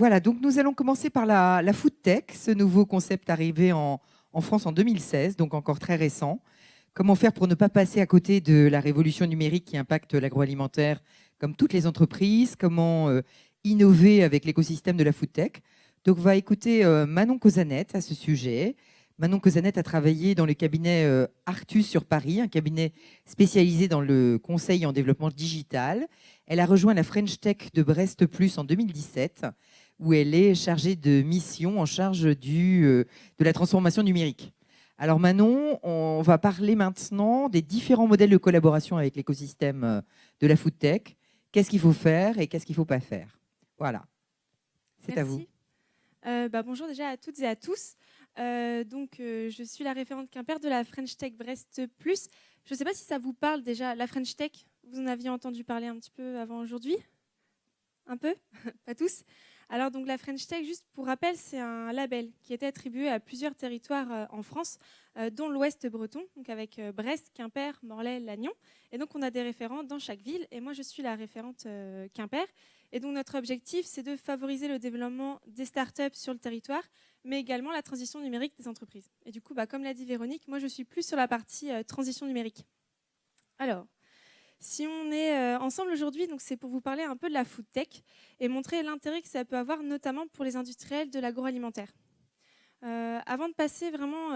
Voilà, donc nous allons commencer par la food tech, ce nouveau concept arrivé en France en 2016, donc encore très récent. Comment faire pour ne pas passer à côté de la révolution numérique qui impacte l'agroalimentaire comme toutes les entreprises? Comment innover avec l'écosystème de la food tech? Donc on va écouter Manon Cosanet à ce sujet. Manon Cosanet a travaillé dans le cabinet Artus sur Paris, un cabinet spécialisé dans le conseil en développement digital. Elle a rejoint la French Tech de Brest Plus en 2017, où elle est chargée de mission en charge de la transformation numérique. Alors Manon, on va parler maintenant des différents modèles de collaboration avec l'écosystème de la food tech. Qu'est-ce qu'il faut faire et qu'est-ce qu'il ne faut pas faire? Voilà, c'est à vous. Bonjour déjà à toutes et à tous. Je suis la référente Quimper de la French Tech Brest Plus. Je ne sais pas si ça vous parle déjà, la French Tech. Vous en aviez entendu parler un petit peu avant aujourd'hui? Un peu? Pas tous? Alors, donc, la French Tech, juste pour rappel, c'est un label qui était attribué à plusieurs territoires en France, dont l'Ouest breton, donc avec Brest, Quimper, Morlaix, Lannion. Et donc, on a des référents dans chaque ville. Et moi, je suis la référente Quimper. Et donc, notre objectif, c'est de favoriser le développement des startups sur le territoire, mais également la transition numérique des entreprises. Et du coup, comme l'a dit Véronique, moi, je suis plus sur la partie transition numérique. Alors, si on est ensemble aujourd'hui, donc c'est pour vous parler un peu de la food tech et montrer l'intérêt que ça peut avoir, notamment pour les industriels de l'agroalimentaire. Avant de passer vraiment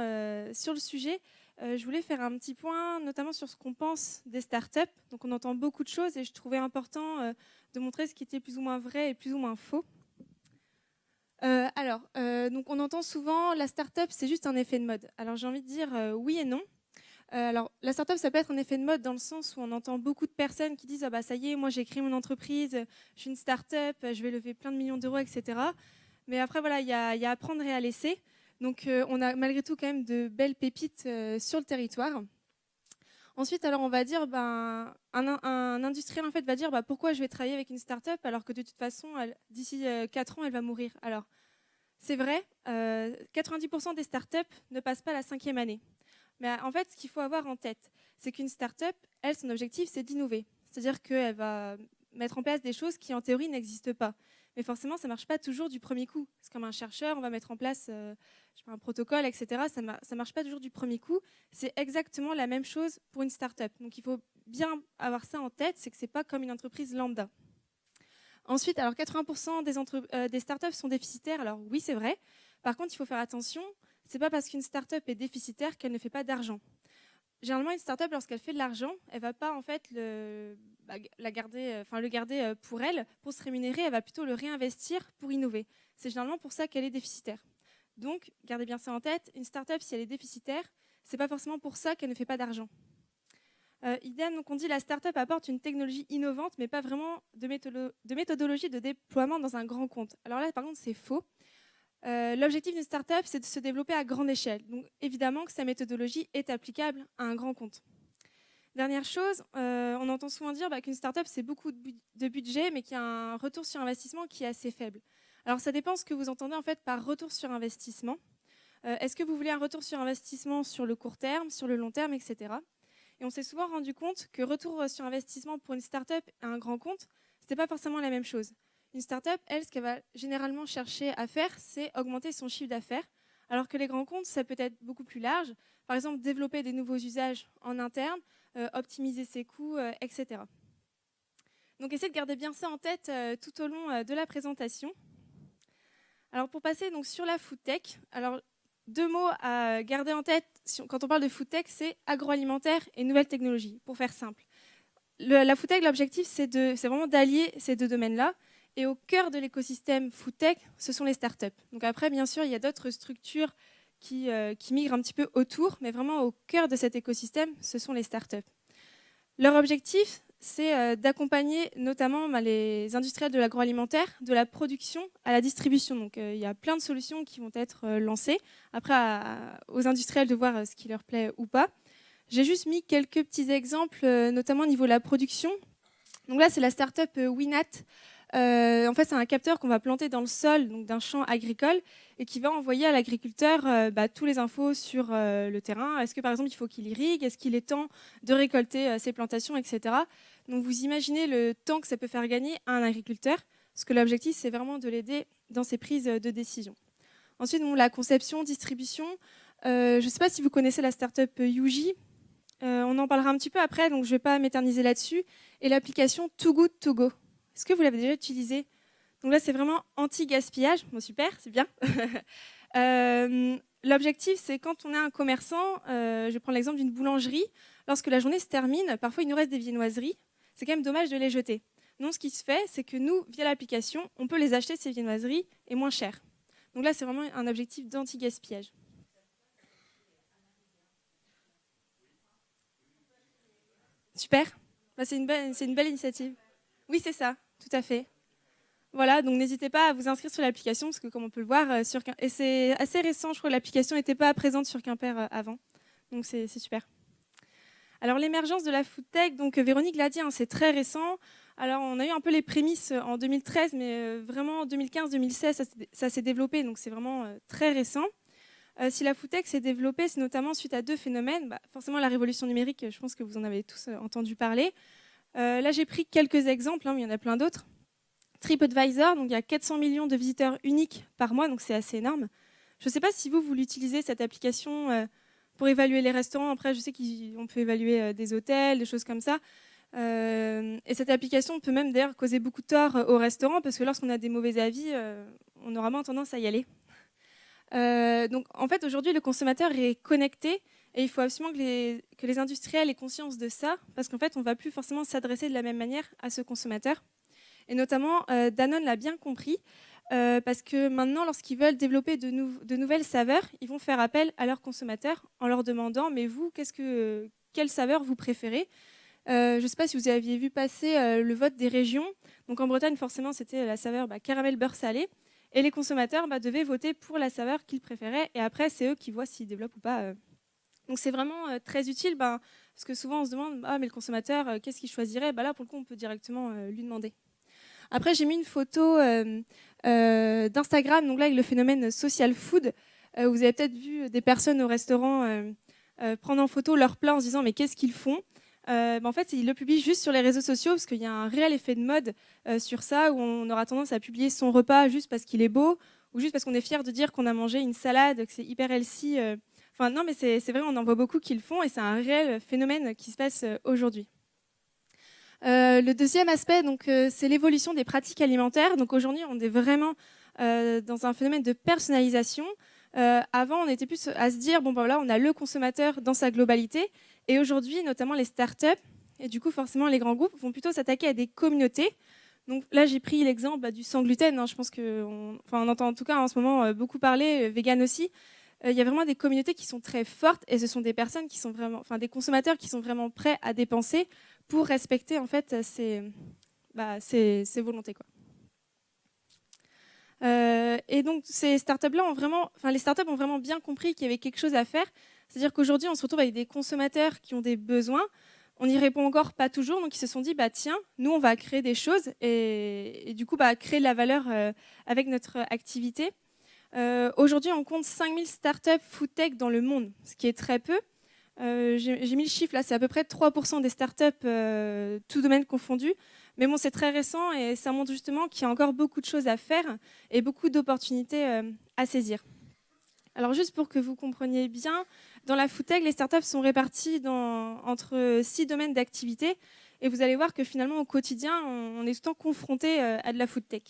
sur le sujet, je voulais faire un petit point, notamment sur ce qu'on pense des startups. Donc on entend beaucoup de choses et je trouvais important de montrer ce qui était plus ou moins vrai et plus ou moins faux. Donc on entend souvent la startup, c'est juste un effet de mode. Alors j'ai envie de dire oui et non. Alors, la startup, ça peut être un effet de mode dans le sens où on entend beaucoup de personnes qui disent « Ah bah ça y est, moi j'ai créé mon entreprise, je suis une startup, je vais lever plein de millions d'euros, etc. » Mais après, voilà, il y a à prendre et à laisser. Donc, on a malgré tout quand même de belles pépites sur le territoire. Ensuite, alors on va dire, un industriel en fait va dire pourquoi je vais travailler avec une startup alors que de toute façon, d'ici 4 ans, elle va mourir. Alors, c'est vrai, 90% des startups ne passent pas la 5e année. Mais en fait, ce qu'il faut avoir en tête, c'est qu'une start-up, elle, son objectif, c'est d'innover. C'est-à-dire qu'elle va mettre en place des choses qui, en théorie, n'existent pas. Mais forcément, ça ne marche pas toujours du premier coup. C'est comme un chercheur, on va mettre en place un protocole, etc. Ça ne marche pas toujours du premier coup. C'est exactement la même chose pour une start-up. Donc, il faut bien avoir ça en tête, c'est que ce n'est pas comme une entreprise lambda. Ensuite, alors 80% des startups sont déficitaires. Alors oui, c'est vrai. Par contre, il faut faire attention. Ce n'est pas parce qu'une start-up est déficitaire qu'elle ne fait pas d'argent. Généralement, une start-up, lorsqu'elle fait de l'argent, elle ne va pas en fait le garder pour elle, pour se rémunérer. Elle va plutôt le réinvestir pour innover. C'est généralement pour ça qu'elle est déficitaire. Donc, gardez bien ça en tête. Une start-up, si elle est déficitaire, ce n'est pas forcément pour ça qu'elle ne fait pas d'argent. Idem, donc on dit la start-up apporte une technologie innovante, mais pas vraiment de méthodologie de déploiement dans un grand compte. Alors là, par contre, c'est faux. L'objectif d'une start-up, c'est de se développer à grande échelle. Donc, évidemment que sa méthodologie est applicable à un grand compte. Dernière chose, on entend souvent dire qu'une start-up, c'est beaucoup de budget, mais qu'il y a un retour sur investissement qui est assez faible. Alors, ça dépend ce que vous entendez en fait par retour sur investissement. Est-ce que vous voulez un retour sur investissement sur le court terme, sur le long terme, etc. Et on s'est souvent rendu compte que retour sur investissement pour une start-up à un grand compte, ce n'était pas forcément la même chose. Une start-up, elle, ce qu'elle va généralement chercher à faire, c'est augmenter son chiffre d'affaires, alors que les grands comptes, ça peut être beaucoup plus large. Par exemple, développer des nouveaux usages en interne, optimiser ses coûts, etc. Donc, essayez de garder bien ça en tête tout au long de la présentation. Alors, pour passer donc, sur la food tech, alors, 2 mots à garder en tête quand on parle de food tech, c'est agroalimentaire et nouvelles technologies, pour faire simple. La food tech, l'objectif, c'est vraiment d'allier ces 2 domaines-là. Et au cœur de l'écosystème food tech, ce sont les startups. Donc après, bien sûr, il y a d'autres structures qui migrent un petit peu autour, mais vraiment au cœur de cet écosystème, ce sont les startups. Leur objectif, c'est d'accompagner notamment les industriels de l'agroalimentaire, de la production à la distribution. Donc il y a plein de solutions qui vont être lancées. Après, aux industriels de voir ce qui leur plaît ou pas. J'ai juste mis quelques petits exemples, notamment au niveau de la production. Donc là, c'est la startup Winat. En fait, c'est un capteur qu'on va planter dans le sol d'un champ agricole et qui va envoyer à l'agriculteur tous les infos sur le terrain. Est-ce que, par exemple, il faut qu'il irrigue? Est-ce qu'il est temps de récolter ses plantations, etc. Donc, vous imaginez le temps que ça peut faire gagner à un agriculteur. parce que l'objectif, c'est vraiment de l'aider dans ses prises de décision. Ensuite, la conception, distribution. Je ne sais pas si vous connaissez la startup Yuji. On en parlera un petit peu après, donc je ne vais pas m'éterniser là-dessus. Et l'application Too Good To Go. Est-ce que vous l'avez déjà utilisée? Donc là, c'est vraiment anti-gaspillage. Bon, super, c'est bien. L'objectif, c'est quand on est un commerçant, je vais prendre l'exemple d'une boulangerie, lorsque la journée se termine, parfois il nous reste des viennoiseries, c'est quand même dommage de les jeter. Non, ce qui se fait, c'est que nous, via l'application, on peut les acheter, ces viennoiseries, et moins cher. Donc là, c'est vraiment un objectif d'anti-gaspillage. Super, c'est une belle initiative. Oui, c'est ça, tout à fait. Voilà, donc n'hésitez pas à vous inscrire sur l'application, parce que comme on peut le voir, et c'est assez récent, je crois que l'application n'était pas présente sur Quimper avant. Donc c'est super. Alors l'émergence de la food tech, donc Véronique l'a dit, hein, c'est très récent. Alors on a eu un peu les prémices en 2013, mais vraiment en 2015-2016, ça s'est développé, donc c'est vraiment très récent. Si la food tech s'est développée, c'est notamment suite à deux phénomènes. Forcément la révolution numérique, je pense que vous en avez tous entendu parler. Là j'ai pris quelques exemples, hein, mais il y en a plein d'autres. TripAdvisor, donc il y a 400 millions de visiteurs uniques par mois, donc c'est assez énorme. Je ne sais pas si vous l'utilisez, cette application, pour évaluer les restaurants. Après, je sais qu'on peut évaluer des hôtels, des choses comme ça. Et cette application peut même d'ailleurs causer beaucoup de tort aux restaurants, parce que lorsqu'on a des mauvais avis, on aura moins tendance à y aller. Donc en fait, aujourd'hui, le consommateur est connecté, et il faut absolument que les industriels aient conscience de ça, parce qu'en fait, on ne va plus forcément s'adresser de la même manière à ce consommateur. Et notamment, Danone l'a bien compris, parce que maintenant, lorsqu'ils veulent développer de nouvelles saveurs, ils vont faire appel à leurs consommateurs en leur demandant « mais vous, quelle saveur vous préférez ?» Je ne sais pas si vous aviez vu passer le vote des régions. Donc en Bretagne, forcément, c'était la saveur caramel beurre salé. Et les consommateurs devaient voter pour la saveur qu'ils préféraient. Et après, c'est eux qui voient s'ils développent ou pas. Donc c'est vraiment très utile, parce que souvent, on se demande « ah, mais le consommateur, qu'est-ce qu'il choisirait ?» Là, pour le coup, on peut directement lui demander. Après, j'ai mis une photo d'Instagram, donc là, avec le phénomène social food. Vous avez peut-être vu des personnes au restaurant prendre en photo leur plat en se disant « mais qu'est-ce qu'ils font ?» En fait, ils le publient juste sur les réseaux sociaux, parce qu'il y a un réel effet de mode sur ça, où on aura tendance à publier son repas juste parce qu'il est beau, ou juste parce qu'on est fier de dire qu'on a mangé une salade, que c'est hyper healthy. Enfin, non, mais c'est vrai, on en voit beaucoup qui le font, et c'est un réel phénomène qui se passe aujourd'hui. Le deuxième aspect, c'est l'évolution des pratiques alimentaires. Donc aujourd'hui, on est vraiment dans un phénomène de personnalisation. Avant, on était plus à se dire là, on a le consommateur dans sa globalité. Et aujourd'hui, notamment les startups, et du coup, forcément, les grands groupes vont plutôt s'attaquer à des communautés. Donc là, j'ai pris l'exemple du sans gluten. Hein. Je pense qu'on entend en tout cas en ce moment beaucoup parler, vegan aussi. Il y a vraiment des communautés qui sont très fortes, et ce sont des personnes qui sont vraiment, des consommateurs qui sont vraiment prêts à dépenser pour respecter en fait ces volontés, quoi. Et donc ces startups-là les startups ont vraiment bien compris qu'il y avait quelque chose à faire. C'est-à-dire qu'aujourd'hui, on se retrouve avec des consommateurs qui ont des besoins. On n'y répond encore pas toujours, donc ils se sont dit tiens, nous on va créer des choses et du coup créer de la valeur avec notre activité. Aujourd'hui, on compte 5000 startups food tech dans le monde, ce qui est très peu. J'ai mis le chiffre là, c'est à peu près 3% des startups, tout domaine confondu. Mais bon, c'est très récent et ça montre justement qu'il y a encore beaucoup de choses à faire et beaucoup d'opportunités à saisir. Alors juste pour que vous compreniez bien, dans la food tech, les startups sont réparties entre 6 domaines d'activité, et vous allez voir que finalement au quotidien, on est tout le temps confronté à de la food tech.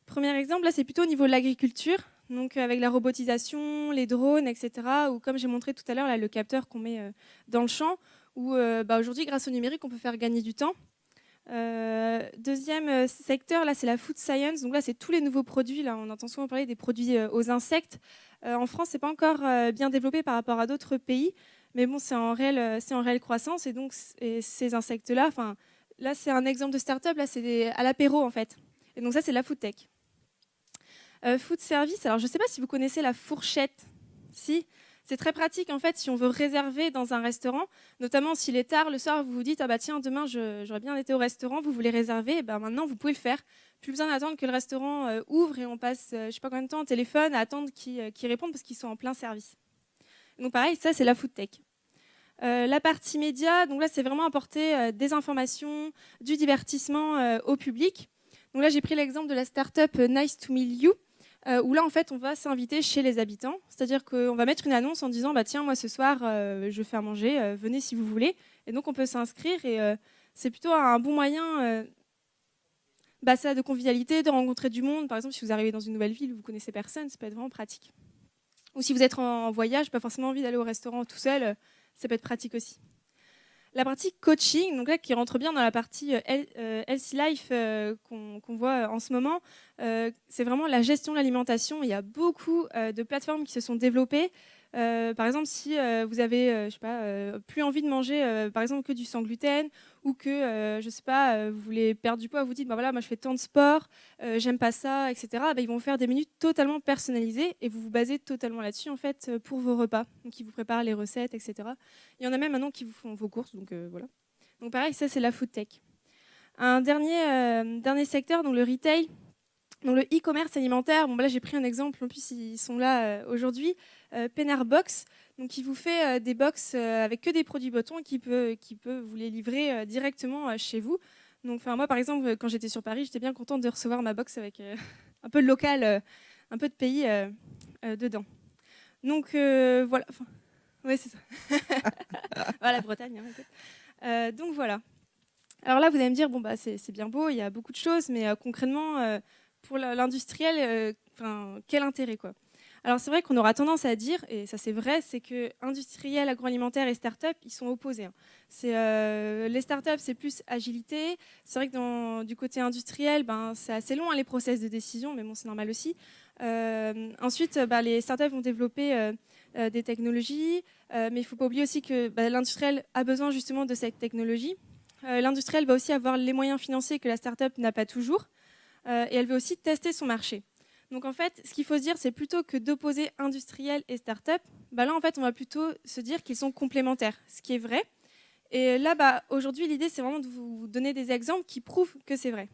Premier exemple, là c'est plutôt au niveau de l'agriculture. Donc avec la robotisation, les drones, etc. Ou comme j'ai montré tout à l'heure, le capteur qu'on met dans le champ, où aujourd'hui, grâce au numérique, on peut faire gagner du temps. Deuxième secteur, là, c'est la food science. Donc là, c'est tous les nouveaux produits. Là, on entend souvent parler des produits aux insectes. En France, c'est pas encore bien développé par rapport à d'autres pays, mais bon, c'est en réelle croissance. Et donc, ces insectes-là, là, c'est un exemple de start-up. Là, c'est à l'apéro, en fait. Et donc ça, c'est la food tech. Food service, alors je ne sais pas si vous connaissez la fourchette. Si, c'est très pratique en fait si on veut réserver dans un restaurant, notamment s'il est tard le soir, vous vous dites tiens, demain j'aurais bien été au restaurant, vous voulez réserver, maintenant vous pouvez le faire. Plus besoin d'attendre que le restaurant ouvre et on passe je sais pas combien de temps au téléphone à attendre qu'ils répondent parce qu'ils sont en plein service. Donc pareil, ça c'est la food tech. La partie média, donc là c'est vraiment apporter des informations, du divertissement au public. Donc là, j'ai pris l'exemple de la startup Nice to Meet You, où là, en fait, on va s'inviter chez les habitants. C'est-à-dire qu'on va mettre une annonce en disant, bah, tiens, moi, ce soir, je fais à manger, venez si vous voulez. Et donc, on peut s'inscrire et c'est plutôt un bon moyen ça, de convivialité, de rencontrer du monde. Par exemple, si vous arrivez dans une nouvelle ville où vous connaissez personne, ça peut être vraiment pratique. Ou si vous êtes en voyage, pas forcément envie d'aller au restaurant tout seul, ça peut être pratique aussi. La partie coaching, donc là, qui rentre bien dans la partie Healthy Life qu'on voit en ce moment, c'est vraiment la gestion de l'alimentation. Il y a beaucoup de plateformes qui se sont développées. Par exemple, si vous avez plus envie de manger par exemple que du sans gluten, ou que vous voulez perdre du poids, vous dites bah voilà, moi je fais tant de sport, j'aime pas ça, etc. Bah, ils vont faire des menus totalement personnalisés et vous vous basez totalement là-dessus en fait pour vos repas. Donc ils vous préparent les recettes, etc. Il y en a même maintenant qui vous font vos courses, donc voilà. Donc pareil, ça c'est la food tech. Un dernier secteur, donc le retail. Donc le e-commerce alimentaire, bon, là j'ai pris un exemple, en plus ils sont là aujourd'hui, Penner Box, donc qui vous fait des box avec que des produits Boton qui peut vous les livrer directement chez vous. Donc moi par exemple quand j'étais sur Paris, j'étais bien contente de recevoir ma box avec un peu de local, un peu de pays dedans. Donc voilà, ouais c'est ça. Voilà, la Bretagne. Hein, en fait. Donc voilà. Alors là vous allez me dire bon bah c'est bien beau, il y a beaucoup de choses, mais concrètement pour l'industriel, quel intérêt quoi. Alors c'est vrai qu'on aura tendance à dire, et ça c'est vrai, c'est que industriel, agroalimentaire et start-up, ils sont opposés. Hein. Les start-up, c'est plus agilité. C'est vrai que du côté industriel, c'est assez long les process de décision, mais bon, c'est normal aussi. Ensuite, les start-up vont développer des technologies, mais il ne faut pas oublier aussi que l'industriel a besoin justement de cette technologie. L'industriel va aussi avoir les moyens financiers que la start-up n'a pas toujours. Et elle veut aussi tester son marché. Donc en fait, ce qu'il faut se dire, c'est plutôt que d'opposer industriel et start-up, là en fait, on va plutôt se dire qu'ils sont complémentaires, ce qui est vrai. Et là, aujourd'hui, l'idée, c'est vraiment de vous donner des exemples qui prouvent que c'est vrai.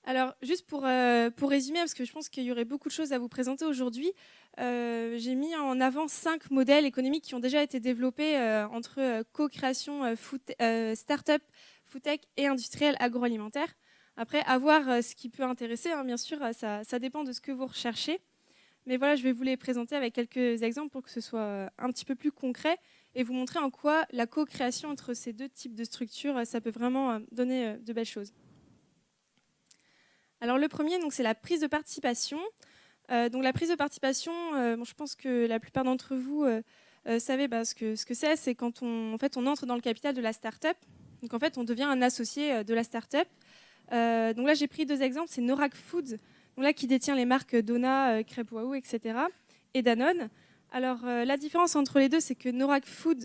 Alors, juste pour résumer, parce que je pense qu'il y aurait beaucoup de choses à vous présenter aujourd'hui, j'ai mis en avant 5 modèles économiques qui ont déjà été développés entre co-création start-up, food tech et industriel agroalimentaire. Après, à voir ce qui peut intéresser, hein, bien sûr, ça dépend de ce que vous recherchez. Mais voilà, je vais vous les présenter avec quelques exemples pour que ce soit un petit peu plus concret et vous montrer en quoi la co-création entre ces deux types de structures, ça peut vraiment donner de belles choses. Alors le premier, c'est la prise de participation. Donc la prise de participation, je pense que la plupart d'entre vous savez ce que c'est quand on entre dans le capital de la start-up. Donc en fait, on devient un associé de la start-up. Donc là, j'ai pris 2 exemples. C'est Norak Foods, donc là, qui détient les marques Dona, Crêpes Waouh, etc. et Danone. Alors, la différence entre les deux, c'est que Norak Foods,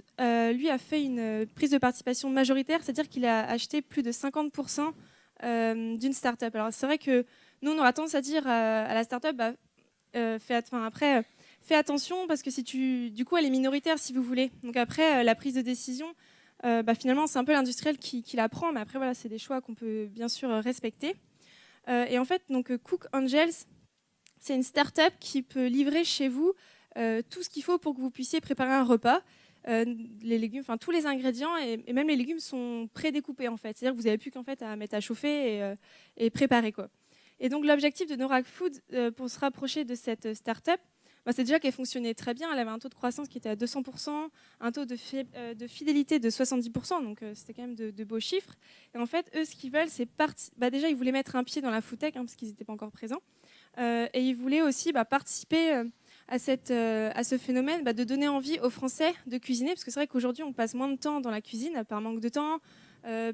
lui, a fait une prise de participation majoritaire, c'est-à-dire qu'il a acheté plus de 50% d'une start-up. Alors, c'est vrai que nous, on aura tendance à dire à la start-up, fais attention, parce que du coup, elle est minoritaire, si vous voulez. Donc après, la prise de décision, finalement, c'est un peu l'industriel qui la prend, mais après, voilà, c'est des choix qu'on peut bien sûr respecter. Et en fait, Cook Angels, c'est une start-up qui peut livrer chez vous tout ce qu'il faut pour que vous puissiez préparer un repas. Les légumes, tous les ingrédients et même les légumes sont prédécoupés en fait. C'est-à-dire que vous n'avez plus qu'en fait à mettre à chauffer et préparer quoi. Et donc l'objectif de Norak Foods pour se rapprocher de cette start-up, c'est déjà qu'elle fonctionnait très bien. Elle avait un taux de croissance qui était à 200%, un taux de fidélité de 70%, donc c'était quand même de beaux chiffres. Et en fait, eux, ce qu'ils veulent, c'est déjà, ils voulaient mettre un pied dans la food tech, parce qu'ils n'étaient pas encore présents. Et ils voulaient aussi participer à ce phénomène de donner envie aux Français de cuisiner, parce que c'est vrai qu'aujourd'hui, on passe moins de temps dans la cuisine par manque de temps,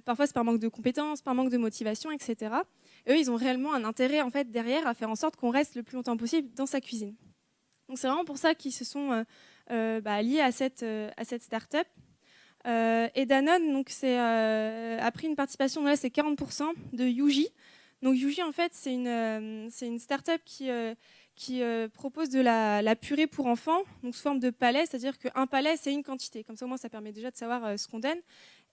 parfois c'est par manque de compétences, par manque de motivation, etc. Et eux, ils ont réellement un intérêt en fait, derrière à faire en sorte qu'on reste le plus longtemps possible dans sa cuisine. Donc c'est vraiment pour ça qu'ils se sont liés à cette start-up. Et Danone a pris une participation, là c'est 40% de Yuji. Donc Yuji en fait c'est une start-up qui propose de la purée pour enfants, donc sous forme de palais, c'est-à-dire qu'un palais c'est une quantité. Comme ça au moins ça permet déjà de savoir ce qu'on donne.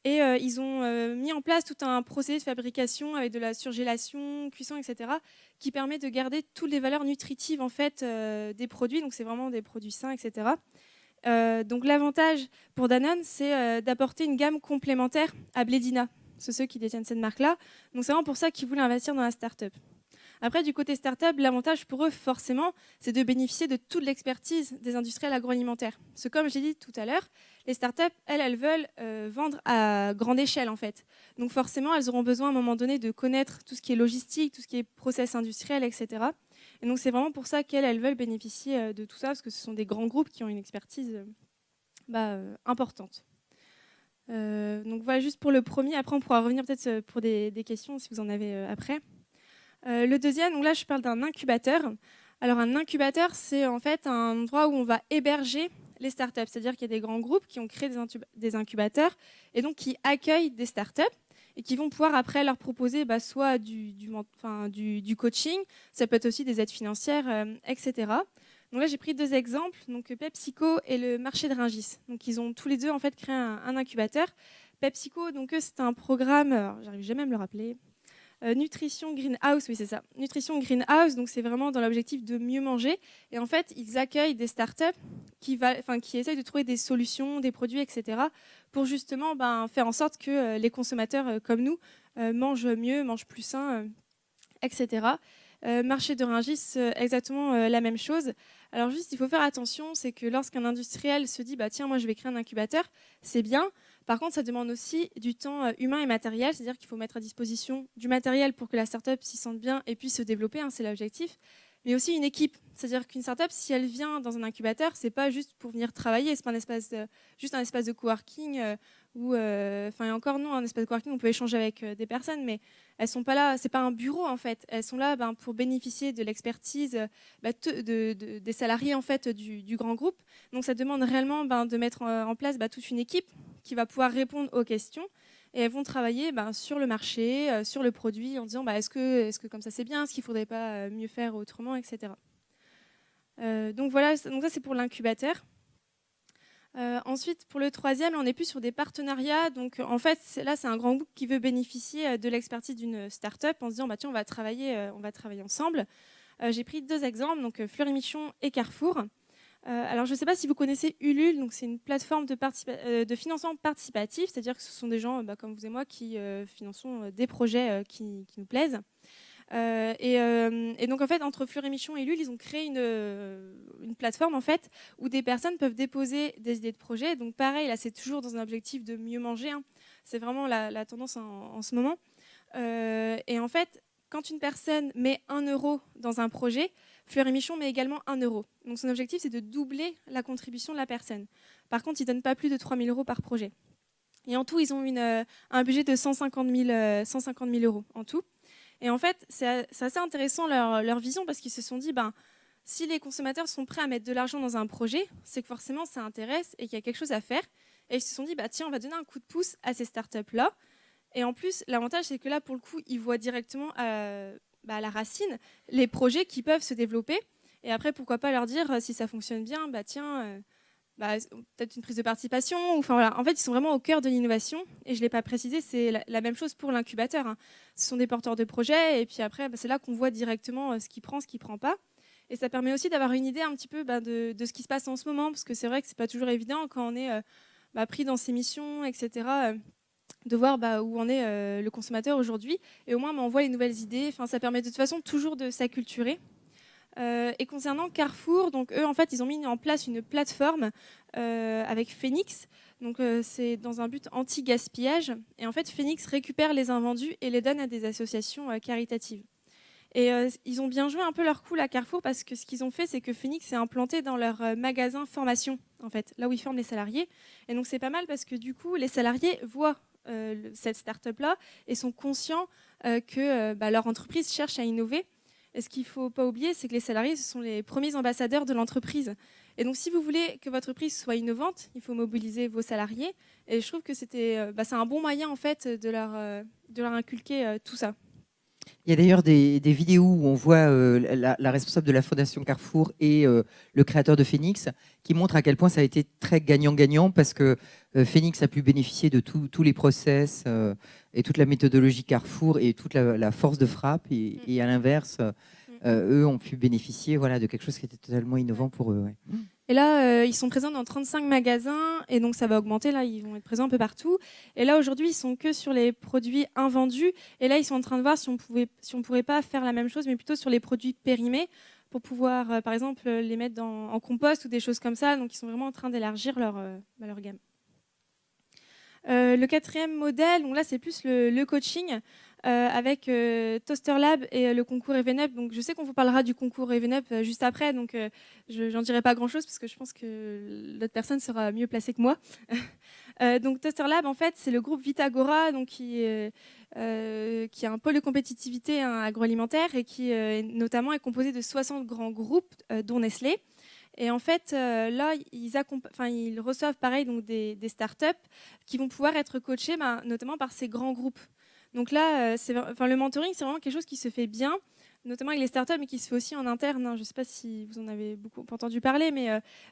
Et ils ont mis en place tout un procédé de fabrication avec de la surgélation, cuisson, etc., qui permet de garder toutes les valeurs nutritives en fait, des produits. Donc c'est vraiment des produits sains, etc. Donc l'avantage pour Danone, c'est d'apporter une gamme complémentaire à Blédina. c'est ceux qui détiennent cette marque-là. Donc c'est vraiment pour ça qu'ils voulaient investir dans la start-up. Après, du côté start-up, l'avantage pour eux, forcément, c'est de bénéficier de toute l'expertise des industriels agroalimentaires. Parce que comme j'ai dit tout à l'heure, les start-up, elles veulent vendre à grande échelle, en fait. Donc forcément, elles auront besoin à un moment donné de connaître tout ce qui est logistique, tout ce qui est process industriel, etc. Et donc c'est vraiment pour ça qu'elles veulent bénéficier de tout ça, parce que ce sont des grands groupes qui ont une expertise importante. Donc voilà, juste pour le premier. Après, on pourra revenir peut-être pour des questions, si vous en avez après. Le deuxième, donc là, je parle d'un incubateur. Alors, un incubateur, c'est en fait un endroit où on va héberger les startups. C'est-à-dire qu'il y a des grands groupes qui ont créé des incubateurs et donc qui accueillent des startups et qui vont pouvoir après leur proposer soit du coaching, ça peut être aussi des aides financières, etc. Donc là, j'ai pris 2 exemples, donc PepsiCo et le marché de Rungis. Donc, ils ont tous les deux en fait créé un incubateur. PepsiCo, donc eux, c'est un programme, j'arrive jamais à me le rappeler. Nutrition Greenhouse, oui c'est ça. Nutrition Greenhouse, donc c'est vraiment dans l'objectif de mieux manger. Et en fait, ils accueillent des startups qui essayent de trouver des solutions, des produits, etc. pour justement faire en sorte que les consommateurs comme nous mangent mieux, mangent plus sain, etc. Marché de Rungis, exactement la même chose. Alors juste, il faut faire attention, c'est que lorsqu'un industriel se dit tiens, moi je vais créer un incubateur, c'est bien. Par contre, ça demande aussi du temps humain et matériel, c'est-à-dire qu'il faut mettre à disposition du matériel pour que la startup s'y sente bien et puisse se développer, c'est l'objectif, mais aussi une équipe. C'est-à-dire qu'une startup, si elle vient dans un incubateur, c'est pas juste pour venir travailler, c'est pas juste un espace de coworking et encore non, un espace de coworking, on peut échanger avec des personnes, mais elles sont pas là, c'est pas un bureau en fait. Elles sont là pour bénéficier de l'expertise des salariés en fait du grand groupe. Donc ça demande réellement de mettre en place toute une équipe qui va pouvoir répondre aux questions. Et elles vont travailler sur le marché, sur le produit, en disant est-ce que comme ça c'est bien, est-ce qu'il ne faudrait pas mieux faire autrement, etc. Donc voilà, donc ça c'est pour l'incubateur. Ensuite, pour le troisième, on n'est plus sur des partenariats. Donc en fait, là c'est un grand groupe qui veut bénéficier de l'expertise d'une start-up en se disant tiens, on va travailler ensemble. J'ai pris 2 exemples, donc Fleury Michon et Carrefour. Alors, je ne sais pas si vous connaissez Ulule, donc c'est une plateforme de financement participatif, c'est-à-dire que ce sont des gens comme vous et moi qui finançons des projets qui nous plaisent. Et donc, en fait, entre Fleury Michon et Ulule, ils ont créé une plateforme en fait, où des personnes peuvent déposer des idées de projets. Donc, pareil, là, c'est toujours dans un objectif de mieux manger. C'est vraiment la tendance en ce moment. Et en fait, quand une personne met 1 euro dans un projet, Fleury Michon met également 1 euro. Donc son objectif, c'est de doubler la contribution de la personne. Par contre, ils ne donnent pas plus de 3 000 euros par projet. Et en tout, ils ont un budget de 150 000 euros en tout. Et en fait, c'est assez intéressant leur vision parce qu'ils se sont dit, si les consommateurs sont prêts à mettre de l'argent dans un projet, c'est que forcément ça intéresse et qu'il y a quelque chose à faire. Et ils se sont dit, tiens, on va donner un coup de pouce à ces startups-là. Et en plus, l'avantage, c'est que là, pour le coup, ils voient directement à la racine les projets qui peuvent se développer. Et après, pourquoi pas leur dire, si ça fonctionne bien, peut-être une prise de participation. En fait, ils sont vraiment au cœur de l'innovation. Et je ne l'ai pas précisé, c'est la même chose pour l'incubateur. Ce sont des porteurs de projets. Et puis après, c'est là qu'on voit directement ce qui prend, ce qui ne prend pas. Et ça permet aussi d'avoir une idée un petit peu de ce qui se passe en ce moment. Parce que c'est vrai que ce n'est pas toujours évident quand on est pris dans ses missions, etc., de voir où en est le consommateur aujourd'hui. Et au moins, on voit les nouvelles idées. Ça permet de toute façon toujours de s'acculturer. Et concernant Carrefour, donc eux, en fait, ils ont mis en place une plateforme avec Phoenix. Donc, c'est dans un but anti-gaspillage. Et en fait, Phoenix récupère les invendus et les donne à des associations caritatives. Et ils ont bien joué un peu leur coup, à Carrefour, parce que ce qu'ils ont fait, c'est que Phoenix s'est implanté dans leur magasin formation, en fait, là où ils forment les salariés. Et donc, c'est pas mal parce que du coup, les salariés voient cette start-up-là et sont conscients que leur entreprise cherche à innover. Et ce qu'il ne faut pas oublier, c'est que les salariés, ce sont les premiers ambassadeurs de l'entreprise. Et donc, si vous voulez que votre entreprise soit innovante, il faut mobiliser vos salariés. Et je trouve que c'est un bon moyen, en fait, de leur inculquer tout ça. Il y a d'ailleurs des vidéos où on voit la responsable de la Fondation Carrefour et le créateur de Phoenix qui montrent à quel point ça a été très gagnant-gagnant parce que Phoenix a pu bénéficier de tous les process et toute la méthodologie Carrefour et toute la force de frappe. Et à l'inverse, eux ont pu bénéficier de quelque chose qui était totalement innovant pour eux. Ouais. Et là, ils sont présents dans 35 magasins et donc ça va augmenter. Là, ils vont être présents un peu partout. Et là, aujourd'hui, ils sont que sur les produits invendus. Et là, ils sont en train de voir si on pourrait pas faire la même chose, mais plutôt sur les produits périmés pour pouvoir, par exemple, les mettre en compost ou des choses comme ça. Donc, ils sont vraiment en train d'élargir leur gamme. Le quatrième modèle, donc là, c'est plus le coaching. Avec Toaster Lab et le concours Even Up. Donc, je sais qu'on vous parlera du concours Even Up juste après, donc je n'en dirai pas grand-chose parce que je pense que l'autre personne sera mieux placée que moi. Donc, Toaster Lab, en fait, c'est le groupe Vitagora, donc qui a un pôle de compétitivité agroalimentaire et qui notamment est composé de 60 grands groupes, dont Nestlé. Et en fait, là, ils reçoivent pareil donc des startups qui vont pouvoir être coachés, notamment par ces grands groupes. Donc là, le mentoring, c'est vraiment quelque chose qui se fait bien, notamment avec les startups, mais qui se fait aussi en interne. Je ne sais pas si vous en avez beaucoup entendu parler, mais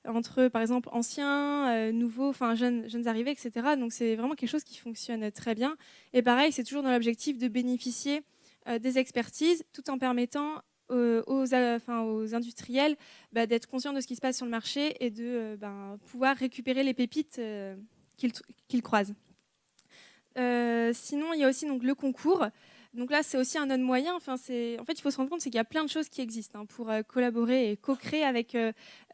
entre, par exemple, anciens, nouveaux, jeunes arrivés, etc. Donc c'est vraiment quelque chose qui fonctionne très bien. Et pareil, c'est toujours dans l'objectif de bénéficier des expertises, tout en permettant aux industriels d'être conscients de ce qui se passe sur le marché et de pouvoir récupérer les pépites qu'ils croisent. Sinon, il y a aussi donc, le concours. Donc là, c'est aussi un autre moyen. En fait, il faut se rendre compte qu'il y a plein de choses qui existent pour collaborer et co-créer avec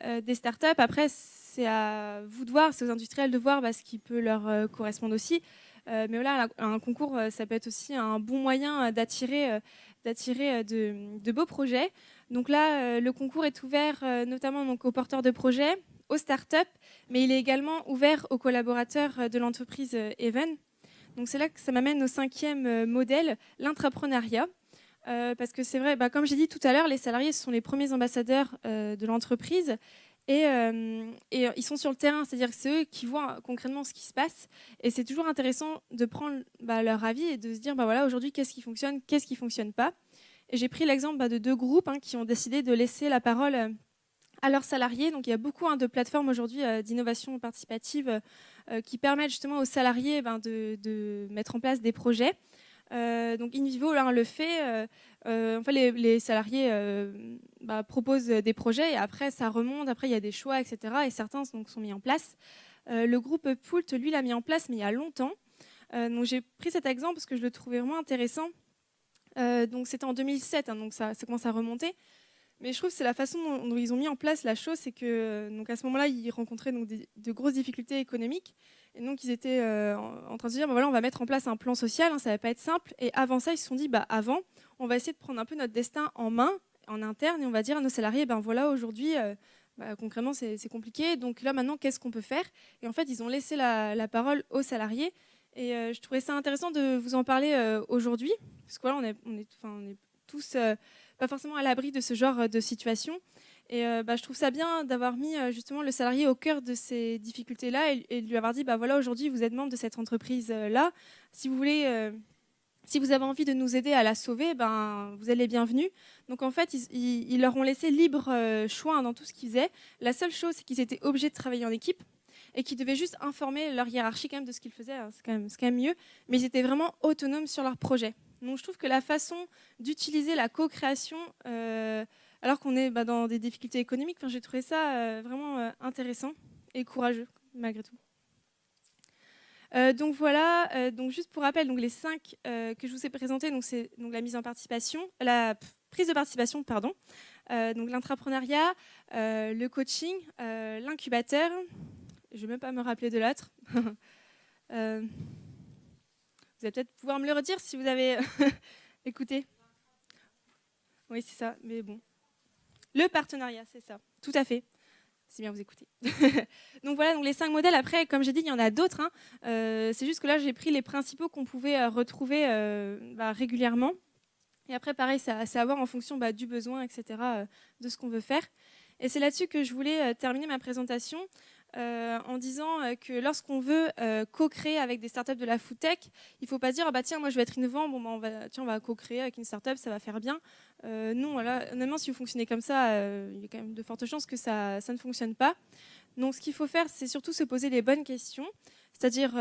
des startups. Après, c'est à vous de voir, c'est aux industriels de voir ce qui peut leur correspondre aussi. Mais voilà, un concours, ça peut être aussi un bon moyen d'attirer de beaux projets. Donc là, le concours est ouvert notamment donc, aux porteurs de projets, aux startups, mais il est également ouvert aux collaborateurs de l'entreprise Even. Donc c'est là que ça m'amène au cinquième modèle, l'intrapreneuriat. Parce que c'est vrai, comme j'ai dit tout à l'heure, les salariés sont les premiers ambassadeurs de l'entreprise et ils sont sur le terrain, c'est-à-dire que c'est eux qui voient concrètement ce qui se passe. Et c'est toujours intéressant de prendre leur avis et de se dire, voilà, aujourd'hui, qu'est-ce qui fonctionne pas. Et j'ai pris l'exemple de deux groupes qui ont décidé de laisser la parole à leurs salariés. Donc il y a beaucoup de plateformes aujourd'hui d'innovation participative qui permettent justement aux salariés de mettre en place des projets. Donc InVivo le fait. Les salariés proposent des projets et après ça remonte. Après il y a des choix, etc. Et certains sont mis en place. Le groupe Poult, lui, l'a mis en place, mais il y a longtemps. Donc j'ai pris cet exemple parce que je le trouvais vraiment intéressant. Donc c'était en 2007, donc ça commence à remonter. Mais je trouve que c'est la façon dont ils ont mis en place la chose, c'est que donc à ce moment-là, ils rencontraient donc de grosses difficultés économiques. Et donc, ils étaient en train de se dire, voilà, on va mettre en place un plan social, ça ne va pas être simple. Et avant ça, ils se sont dit, avant, on va essayer de prendre un peu notre destin en main, en interne, et on va dire à nos salariés, voilà, aujourd'hui, concrètement, c'est compliqué. Donc là, maintenant, qu'est-ce qu'on peut faire? Et en fait, ils ont laissé la parole aux salariés. Et je trouvais ça intéressant de vous en parler aujourd'hui, parce que voilà, on est tous pas forcément à l'abri de ce genre de situation. Et je trouve ça bien d'avoir mis justement le salarié au cœur de ces difficultés-là et de lui avoir dit, voilà, aujourd'hui, vous êtes membre de cette entreprise-là. Si vous voulez, si vous avez envie de nous aider à la sauver, vous êtes les bienvenus. Donc en fait, ils leur ont laissé libre choix dans tout ce qu'ils faisaient. La seule chose, c'est qu'ils étaient obligés de travailler en équipe et qu'ils devaient juste informer leur hiérarchie quand même de ce qu'ils faisaient. C'est quand même mieux. Mais ils étaient vraiment autonomes sur leur projet. Donc je trouve que la façon d'utiliser la co-création, alors qu'on est dans des difficultés économiques, j'ai trouvé ça vraiment intéressant et courageux malgré tout. Donc voilà, donc juste pour rappel, donc les 5 que je vous ai présentés, donc c'est donc la prise de participation, pardon, donc l'intrapreneuriat, le coaching, l'incubateur. Je ne vais même pas me rappeler de l'autre. Vous allez peut-être pouvoir me le redire si vous avez écouté. Oui, c'est ça, mais bon. Le partenariat, c'est ça, tout à fait. C'est bien vous écoutez. Donc voilà, donc les 5 modèles. Après, comme j'ai dit, il y en a d'autres. C'est juste que là, j'ai pris les principaux qu'on pouvait retrouver régulièrement. Et après, pareil, c'est à voir en fonction du besoin, etc., de ce qu'on veut faire. Et c'est là-dessus que je voulais terminer ma présentation. En disant que lorsqu'on veut co-créer avec des startups de la food tech, il ne faut pas se dire tiens, moi je vais être innovant, on va co-créer avec une startup, ça va faire bien. Non, voilà, honnêtement, si vous fonctionnez comme ça, il y a quand même de fortes chances que ça ne fonctionne pas. Donc ce qu'il faut faire, c'est surtout se poser les bonnes questions. C'est-à-dire,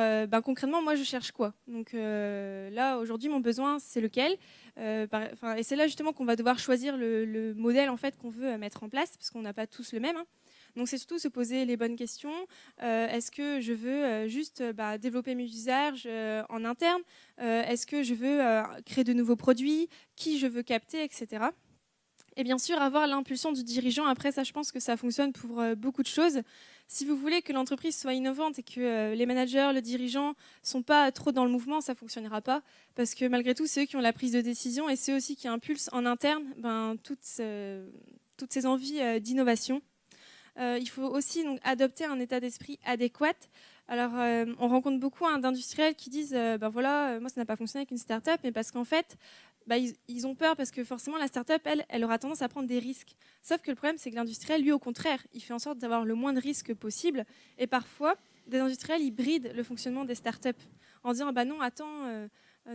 concrètement, moi je cherche quoi? Donc là, aujourd'hui, mon besoin, c'est lequel? Et c'est là justement qu'on va devoir choisir le modèle en fait, qu'on veut mettre en place, parce qu'on n'a pas tous le même. Donc c'est surtout se poser les bonnes questions. Est-ce que je veux juste développer mes usages en interne? Est-ce que je veux créer de nouveaux produits? Qui je veux capter, etc. Et bien sûr, avoir l'impulsion du dirigeant. Après, ça, je pense que ça fonctionne pour beaucoup de choses. Si vous voulez que l'entreprise soit innovante et que les managers, le dirigeant, ne sont pas trop dans le mouvement, ça ne fonctionnera pas. Parce que malgré tout, c'est eux qui ont la prise de décision et c'est eux aussi qui impulsent en interne toutes ces envies d'innovation. Il faut aussi donc, adopter un état d'esprit adéquat. Alors, on rencontre beaucoup d'industriels qui disent voilà, moi, ça n'a pas fonctionné avec une start-up, mais parce qu'en fait, ils ont peur parce que forcément, la start-up, elle aura tendance à prendre des risques. Sauf que le problème, c'est que l'industriel, lui, au contraire, il fait en sorte d'avoir le moins de risques possible. Et parfois, des industriels, ils brident le fonctionnement des start-up en disant non, attends,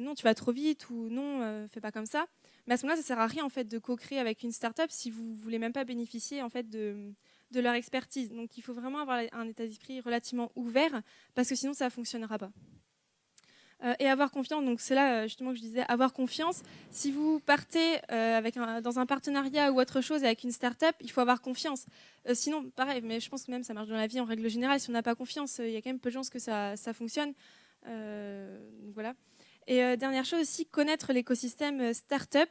non, tu vas trop vite ou non, fais pas comme ça. Mais à ce moment-là, ça ne sert à rien en fait, de co-créer avec une start-up si vous ne voulez même pas bénéficier en fait, de leur expertise. Donc, il faut vraiment avoir un état d'esprit relativement ouvert parce que sinon, ça ne fonctionnera pas. Et avoir confiance, donc c'est là justement que je disais avoir confiance. Si vous partez dans un partenariat ou autre chose avec une start-up, il faut avoir confiance. Sinon, pareil, mais je pense que même ça marche dans la vie en règle générale. Si on n'a pas confiance, il y a quand même peu de chances que ça fonctionne. Voilà. Et dernière chose aussi, connaître l'écosystème start-up.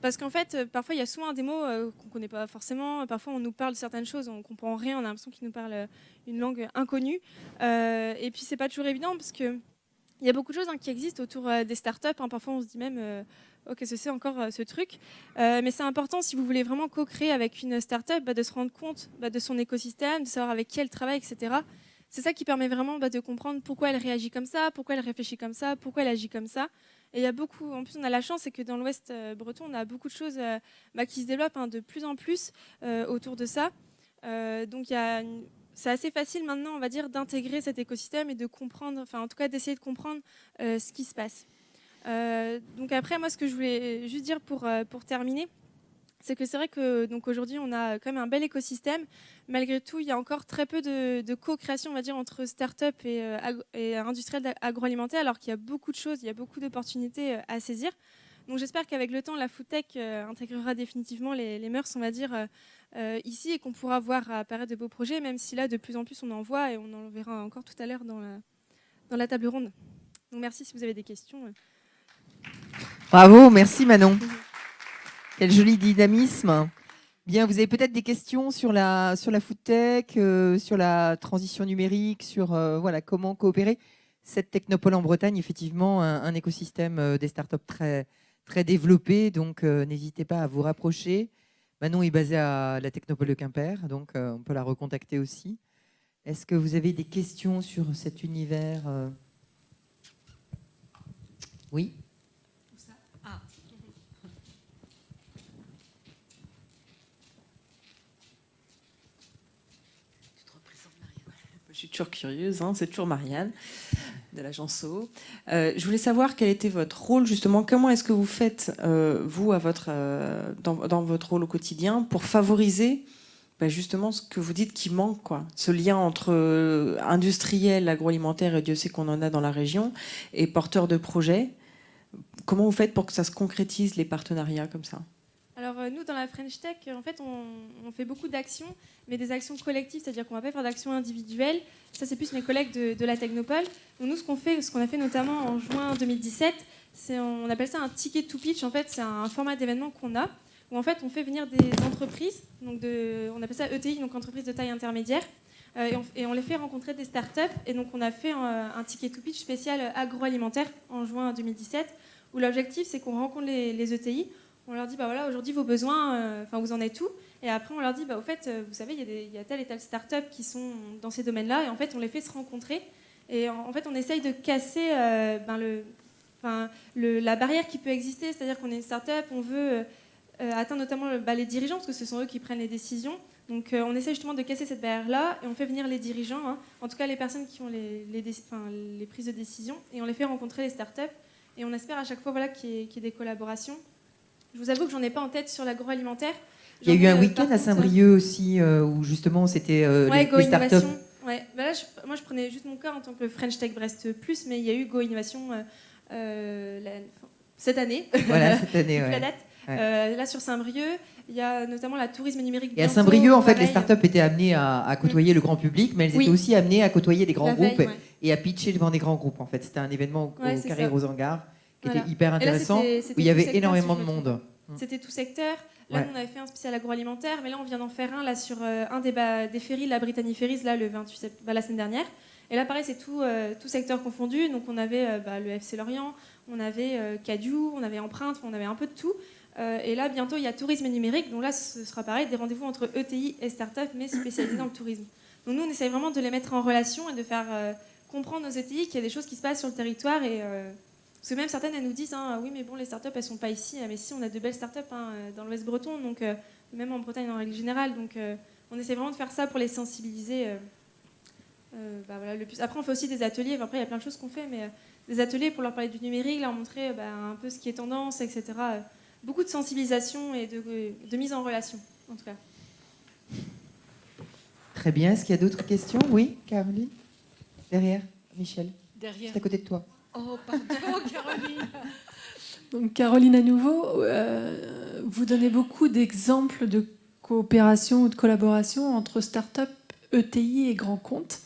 Parce qu'en fait, parfois, il y a souvent des mots qu'on ne connaît pas forcément. Parfois, on nous parle de certaines choses, on ne comprend rien, on a l'impression qu'ils nous parlent une langue inconnue. Et puis, ce n'est pas toujours évident parce qu'il y a beaucoup de choses qui existent autour des startups. Parfois, on se dit même oh, qu'est-ce que c'est encore ce truc. Mais c'est important, si vous voulez vraiment co-créer avec une startup, de se rendre compte de son écosystème, de savoir avec qui elle travaille, etc. C'est ça qui permet vraiment de comprendre pourquoi elle réagit comme ça, pourquoi elle réfléchit comme ça, pourquoi elle agit comme ça. Et il y a beaucoup, en plus on a la chance, c'est que dans l'Ouest breton, on a beaucoup de choses qui se développent de plus en plus autour de ça. Donc c'est assez facile maintenant, on va dire, d'intégrer cet écosystème et de comprendre, enfin en tout cas d'essayer de comprendre ce qui se passe. Donc après, moi ce que je voulais juste dire pour terminer, c'est que c'est vrai que donc aujourd'hui on a quand même un bel écosystème. Malgré tout, il y a encore très peu de co-création, on va dire, entre start-up et industriel agroalimentaire, alors qu'il y a beaucoup de choses, il y a beaucoup d'opportunités à saisir. Donc j'espère qu'avec le temps, la foodtech intégrera définitivement les mœurs, on va dire, ici, et qu'on pourra voir apparaître de beaux projets, même si là, de plus en plus, on en voit, et on en verra encore tout à l'heure dans la table ronde. Donc merci si vous avez des questions. Bravo, merci Manon. Quel joli dynamisme. Bien, vous avez peut-être des questions sur la foodtech, sur la transition numérique, sur comment coopérer. Cette technopole en Bretagne, effectivement, un écosystème des startups très, très développé, donc n'hésitez pas à vous rapprocher. Manon est basée à la technopole de Quimper, donc on peut la recontacter aussi. Est-ce que vous avez des questions sur cet univers Oui. Je suis toujours curieuse, c'est toujours Marianne de l'agence SO. Je voulais savoir quel était votre rôle justement, comment est-ce que vous faites, vous, dans votre rôle au quotidien, pour favoriser justement ce que vous dites qui manque, ce lien entre industriel, agroalimentaire, et Dieu sait qu'on en a dans la région, et porteurs de projets. Comment vous faites pour que ça se concrétise, les partenariats comme ça ? Alors nous, dans la French Tech, en fait, on fait beaucoup d'actions, mais des actions collectives, c'est-à-dire qu'on ne va pas faire d'actions individuelles. Ça, c'est plus mes collègues de la Technopole. Donc nous, ce qu'on a fait notamment en juin 2017, on appelle ça un ticket to pitch. En fait, c'est un format d'événement qu'on a, où en fait, on fait venir des entreprises, donc on appelle ça ETI, donc entreprises de taille intermédiaire, et on les fait rencontrer des startups. Et donc on a fait un ticket to pitch spécial agroalimentaire en juin 2017, où l'objectif, c'est qu'on rencontre les ETI. On leur dit, voilà, aujourd'hui, vos besoins, vous en êtes où ? Et après, on leur dit, au fait, vous savez, il y a telle et telle start-up qui sont dans ces domaines-là. Et en fait, on les fait se rencontrer. Et en fait, on essaye de casser la barrière qui peut exister. C'est-à-dire qu'on est une start-up, on veut atteindre notamment les dirigeants, parce que ce sont eux qui prennent les décisions. Donc, on essaie justement de casser cette barrière-là. Et on fait venir les dirigeants, en tout cas les personnes qui ont les prises de décision. Et on les fait rencontrer les start-up. Et on espère à chaque fois qu'il y ait des collaborations. Je vous avoue que j'en ai pas en tête sur l'agroalimentaire. Il y a eu un week-end à Saint-Brieuc aussi, où justement c'était les startups. Ouais. Là, moi, je prenais juste mon cas en tant que French Tech Brest Plus, mais il y a eu Go Innovation cette année. Voilà, cette année. La date. Là, sur Saint-Brieuc, il y a notamment la tourisme numérique. Et à bientôt, Saint-Brieuc, en fait, les pareil. startups étaient amenées à côtoyer le grand public, mais elles Oui. étaient aussi amenées à côtoyer des grands La veille, groupes ouais. et à pitcher devant des grands groupes. En fait, c'était un événement au Ouais, c'est Carré ça. Rosengart qui Voilà. était hyper Et là, intéressant, c'était où il y tout avait secteur, énormément si de je me trompe monde. pas. C'était tout secteur. Là, Ouais. nous, on avait fait un spécial agroalimentaire, mais là, on vient d'en faire un là, sur un des ferries, la Brittany Ferries, là, le 28 septembre, la semaine dernière. Et là, pareil, c'est tout secteur confondu. Donc, on avait le FC Lorient, on avait Cadieux, on avait Empreinte, on avait un peu de tout. Et là, bientôt, il y a tourisme numérique. Donc là, ce sera pareil, des rendez-vous entre ETI et start-up, mais spécialisés dans le tourisme. Donc nous, on essaye vraiment de les mettre en relation et de faire comprendre aux ETI qu'il y a des choses qui se passent sur le territoire. Et, parce que même certaines, elles nous disent oui, mais bon, les start-up, elles sont pas ici. Mais si, on a de belles start-up dans l'Ouest breton, donc même en Bretagne en règle générale. Donc on essaie vraiment de faire ça pour les sensibiliser. Voilà, le plus. Après, on fait aussi des ateliers. Enfin, après, il y a plein de choses qu'on fait, mais des ateliers pour leur parler du numérique, leur montrer un peu ce qui est tendance, etc. Beaucoup de sensibilisation et de mise en relation, en tout cas. Très bien. Est-ce qu'il y a d'autres questions? Oui, Caroline? Derrière, Michel. Derrière. C'est à côté de toi. Oh, pardon, Caroline. Donc, Caroline, à nouveau, vous donnez beaucoup d'exemples de coopération ou de collaboration entre start-up, ETI et grands comptes.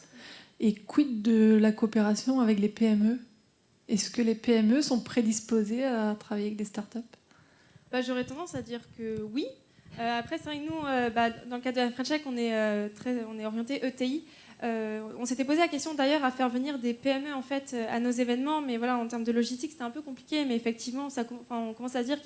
Et quid de la coopération avec les PME? Est-ce que les PME sont prédisposées à travailler avec des start-up? J'aurais tendance à dire que oui. Après, c'est vrai que nous, dans le cadre de la French Tech, on est orienté ETI. On s'était posé la question d'ailleurs à faire venir des PME en fait à nos événements, mais voilà, en termes de logistique, c'était un peu compliqué. Mais effectivement, on commence à se dire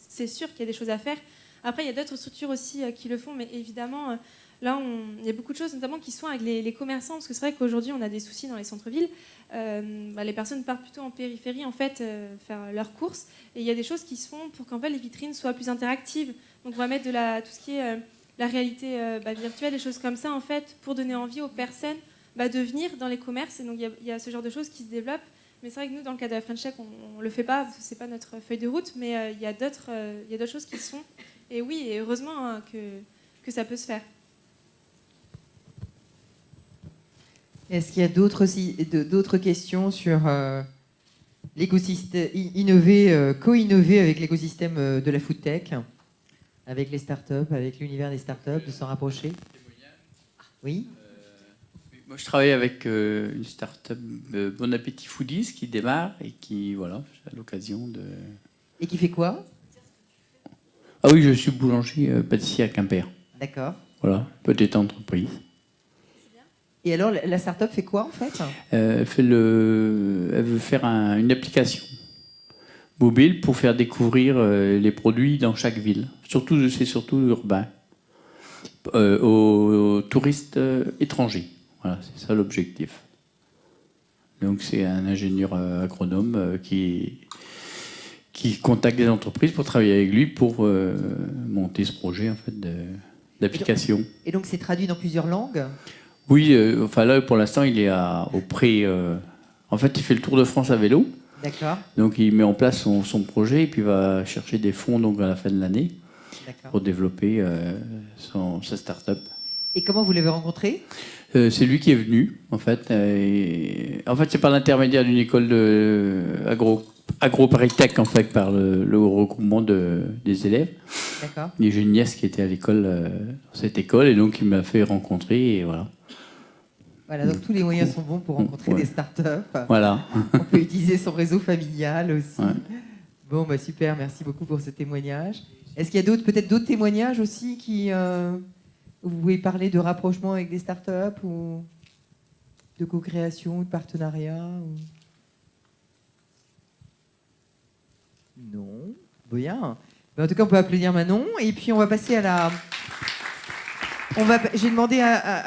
c'est sûr qu'il y a des choses à faire. Après, il y a d'autres structures aussi qui le font, mais évidemment, là, il y a beaucoup de choses, notamment qui sont avec les commerçants, parce que c'est vrai qu'aujourd'hui, on a des soucis dans les centres-villes. Les personnes partent plutôt en périphérie en fait faire leurs courses, et il y a des choses qui se font pour qu'en fait les vitrines soient plus interactives. Donc, on va mettre tout ce qui est la réalité virtuelle, des choses comme ça, en fait, pour donner envie aux personnes de venir dans les commerces. Et donc, il y a ce genre de choses qui se développent. Mais c'est vrai que nous, dans le cadre de la French Tech, on ne le fait pas, parce que ce n'est pas notre feuille de route, mais il y a d'autres choses qui se font. Et oui, et heureusement que ça peut se faire. Est-ce qu'il y a d'autres questions sur l'écosystème, co-innover avec l'écosystème de la food tech, avec les startups, avec l'univers des startups, de s'en rapprocher? Oui. Moi, je travaille avec une start-up Bon Appétit Foodies qui démarre et qui, voilà, à l'occasion de... Et qui fait quoi? Ah oui, je suis boulanger pâtissier à Quimper. D'accord. Voilà, petite entreprise. Et alors, la start-up fait quoi en fait? Elle veut faire une application mobile pour faire découvrir les produits dans chaque ville. C'est surtout urbain, aux touristes étrangers. Voilà, c'est ça l'objectif. Donc c'est un ingénieur agronome qui contacte des entreprises pour travailler avec lui pour monter ce projet en fait d'application. Et donc c'est traduit dans plusieurs langues? Oui, là pour l'instant il est au pré. En fait, il fait le tour de France à vélo. D'accord. Donc il met en place son projet et puis il va chercher des fonds donc à la fin de l'année pour développer sa start-up. Et comment vous l'avez rencontré? C'est lui qui est venu, en fait. En fait, c'est par l'intermédiaire d'une école agro-paritech, en fait, par le regroupement des élèves. D'accord. J'ai une nièce qui était à l'école, dans cette école, et donc il m'a fait rencontrer, et voilà. Voilà, donc tous les moyens sont bons pour rencontrer des startups. Voilà. On peut utiliser son réseau familial aussi. Ouais. Bon, super, merci beaucoup pour ce témoignage. Est-ce qu'il y a peut-être d'autres témoignages aussi où vous pouvez parler de rapprochement avec des startups ou de co-création ou de partenariat Non. Bien. En tout cas, on peut applaudir Manon. Et puis, on va passer à la... J'ai demandé à